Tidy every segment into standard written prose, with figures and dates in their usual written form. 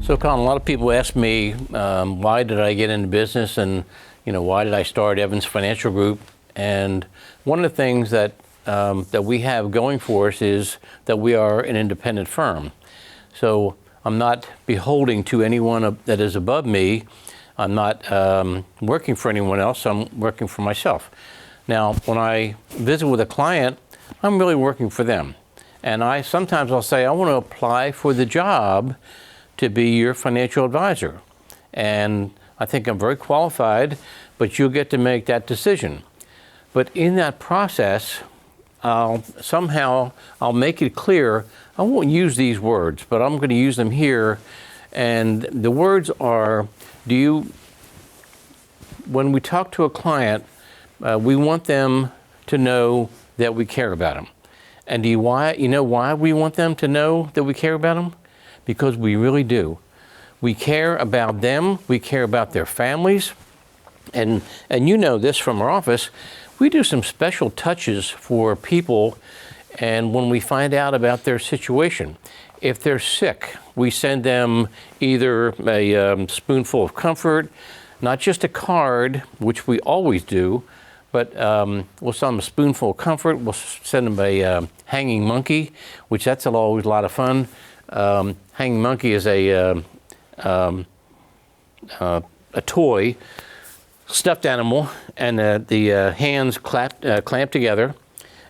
So, Colin, a lot of people ask me, why did I get into business, and why did I start Evans Financial Group? And one of the things that that we have going for us is that we are an independent firm. So I'm not beholden to anyone that is above me. I'm not working for anyone else. I'm working for myself. Now, when I visit with a client, I'm really working for them. And sometimes I'll say, I want to apply for the job to be your financial advisor. And I think I'm very qualified, but you'll get to make that decision. But in that process, I'll make it clear, I won't use these words, but I'm going to use them here. And the words are, when we talk to a client, we want them to know that we care about them. And you know why we want them to know that we care about them? Because we really do. We care about them, we care about their families, and you know this from our office, we do some special touches for people, and when we find out about their situation, if they're sick, we send them either a spoonful of comfort, not just a card, which we always do, but we'll send them a spoonful of comfort, we'll send them a hanging monkey, which that's always a lot of fun. Hanging monkey is a toy, stuffed animal, and the hands clamped together,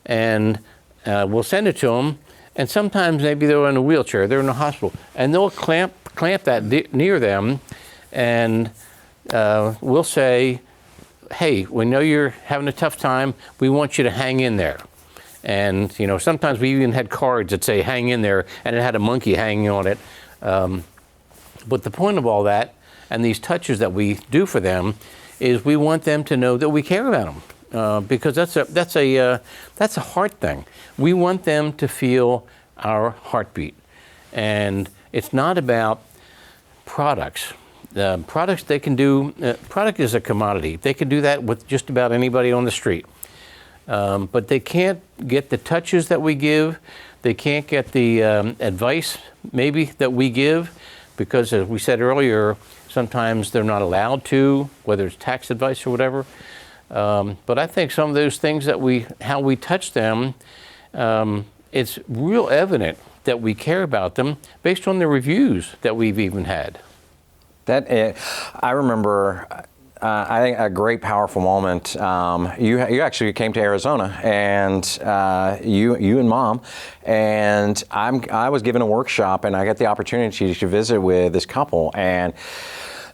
and we'll send it to them. And sometimes maybe they're in a wheelchair, they're in a hospital, and they'll clamp that near them, and we'll say, hey, we know you're having a tough time, we want you to hang in there. And sometimes we even had cards that say hang in there, and it had a monkey hanging on it. But the point of all that and these touches that we do for them is we want them to know that we care about them, because that's a heart thing. We want them to feel our heartbeat, and it's not about products. Products they can do. Product is a commodity. They can do that with just about anybody on the street. But they can't get the touches that we give. They can't get the advice maybe that we give, because as we said earlier, sometimes they're not allowed to, whether it's tax advice or whatever. But I think some of those things how we touch them, it's real evident that we care about them based on the reviews that we've even had. I remember, I think a great powerful moment. You actually came to Arizona, and you and Mom, and I was given a workshop, and I got the opportunity to visit with this couple, and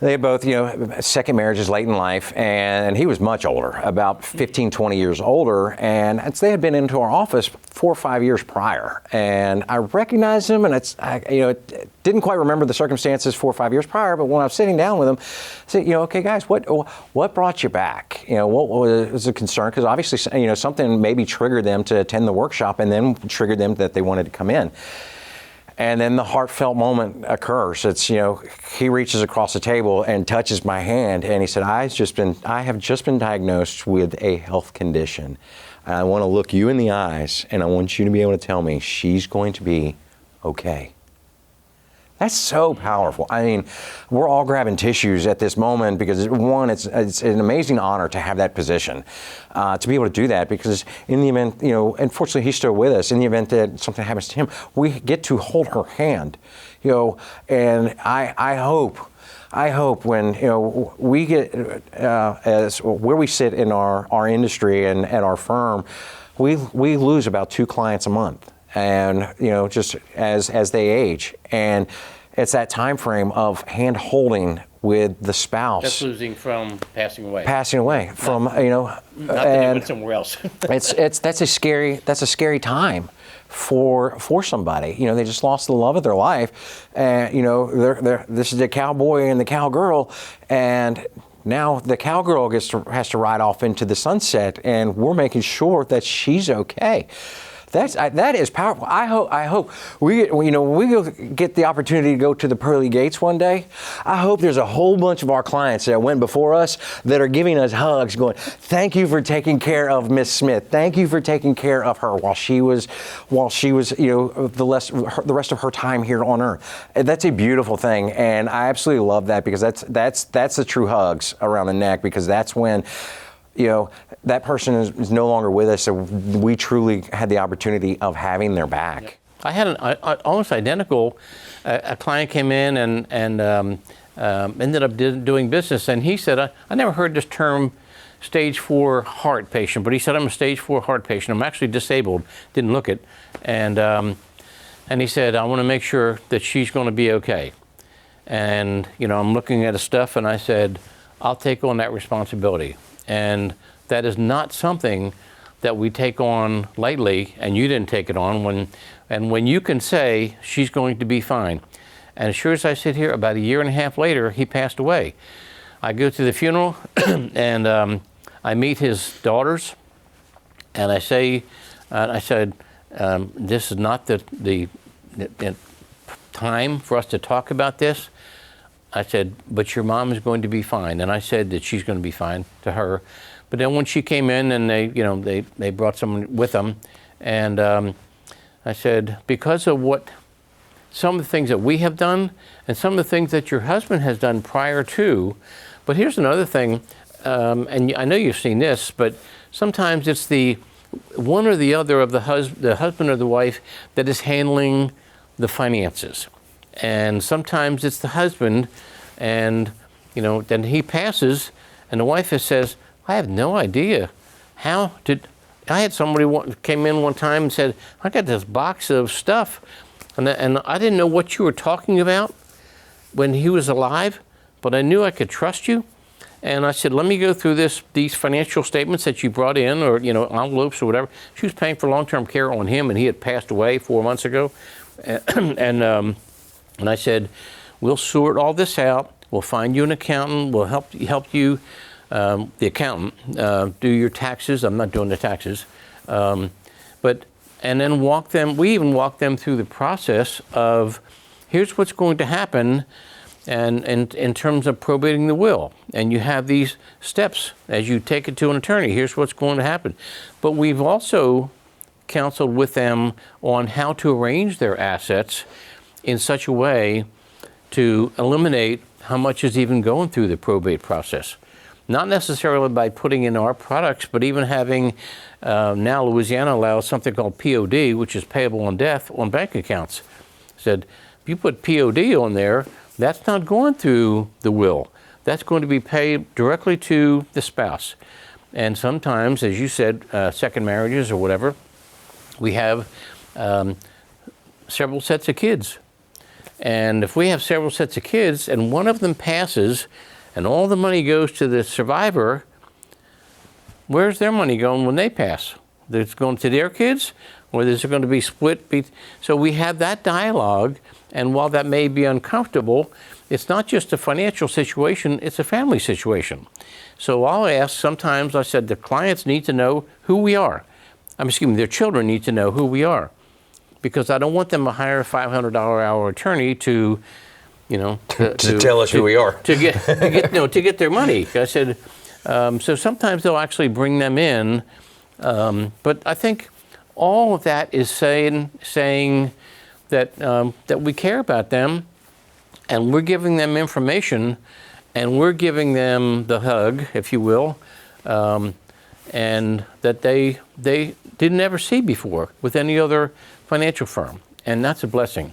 they both, second marriages late in life, and he was much older, about 15, 20 years older, and they had been into our office 4 or 5 years prior, and I recognized him, and it didn't quite remember the circumstances 4 or 5 years prior, but when I was sitting down with him, I said, okay, guys, what brought you back? What was the concern? Because obviously, something maybe triggered them to attend the workshop, and then triggered them that they wanted to come in. And then the heartfelt moment occurs. It's, he reaches across the table and touches my hand, and he said, I have just been diagnosed with a health condition. I want to look you in the eyes, and I want you to be able to tell me she's going to be okay. That's so powerful. I mean, we're all grabbing tissues at this moment because, one, it's an amazing honor to have that position, to be able to do that, because in the event, unfortunately he's still with us, in the event that something happens to him, we get to hold her hand, and I hope when, we get, as where we sit in our industry and at our firm, we lose about 2 clients a month. And just as they age, and it's that time frame of hand holding with the spouse. That's losing from passing away. From not that they went somewhere else. that's a scary time for somebody. They just lost the love of their life, and this is the cowboy and the cowgirl, and now the cowgirl has to ride off into the sunset, and we're making sure that she's okay. That is powerful. I hope we, when we go get the opportunity to go to the pearly gates one day, I hope there's a whole bunch of our clients that went before us that are giving us hugs, going, "Thank you for taking care of Miss Smith. Thank you for taking care of her while she was, the rest of her time here on Earth." That's a beautiful thing, and I absolutely love that, because that's the true hugs around the neck, because that's when, that person is no longer with us, so we truly had the opportunity of having their back. I had an almost identical, a client came in and ended up doing business, and he said, I never heard this term stage 4 heart patient, but he said, I'm a stage 4 heart patient. I'm actually disabled, didn't look it. And he said, I want to make sure that she's going to be okay. And, I'm looking at his stuff, and I said, I'll take on that responsibility. And that is not something that we take on lightly, and you didn't take it on, when you can say she's going to be fine. And as sure as I sit here, about a year and a half later, he passed away. I go to the funeral, and I meet his daughters, and I said, this is not the time for us to talk about this. I said, but your mom is going to be fine. And I said that she's going to be fine to her. But then when she came in, and they brought someone with them, and I said, because of some of the things that we have done, and some of the things that your husband has done prior to, but here's another thing, and I know you've seen this, but sometimes it's the one or the other of the husband or the wife that is handling the finances. And sometimes it's the husband, and then he passes, and the wife says, I have no idea. I had somebody came in one time and said, I got this box of stuff, and I didn't know what you were talking about when he was alive, but I knew I could trust you. And I said, let me go through these financial statements that you brought in, or envelopes or whatever. She was paying for long-term care on him, and he had passed away 4 months ago. And I said, we'll sort all this out. We'll find you an accountant. We'll help you, the accountant, do your taxes. I'm not doing the taxes. And then we even walk them through the process of, here's what's going to happen, and in terms of probating the will. And you have these steps as you take it to an attorney. Here's what's going to happen. But we've also counseled with them on how to arrange their assets in such a way to eliminate how much is even going through the probate process. Not necessarily by putting in our products, but even having, now Louisiana allows something called POD, which is payable on death, on bank accounts. Said, if you put POD on there, that's not going through the will. That's going to be paid directly to the spouse. And sometimes, as you said, second marriages or whatever, we have several sets of kids. And if we have several sets of kids and one of them passes and all the money goes to the survivor, where's their money going when they pass? It's going to their kids, or is it going to be split? So we have that dialogue, and while that may be uncomfortable, it's not just a financial situation, it's a family situation. So I'll ask, sometimes I said, the clients need to know who we are. Their children need to know who we are. Because I don't want them to hire a $500 hour attorney to tell us who we are, to get their money. I said, so sometimes they'll actually bring them in, but I think all of that is saying that we care about them, and we're giving them information, and we're giving them the hug, if you will, and that they didn't ever see before with any other financial firm, and that's a blessing.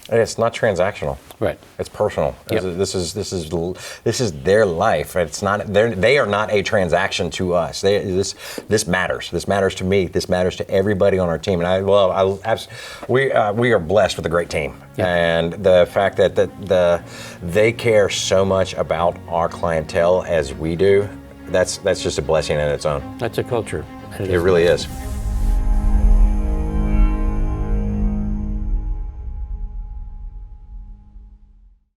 It's not transactional. Right. It's personal. Yep. This is their life. It's not. They are not a transaction to us. This matters. This matters to me. This matters to everybody on our team. And we are blessed with a great team. Yep. And the fact that they care so much about our clientele as we do, that's just a blessing in its own. That's a culture. It really is.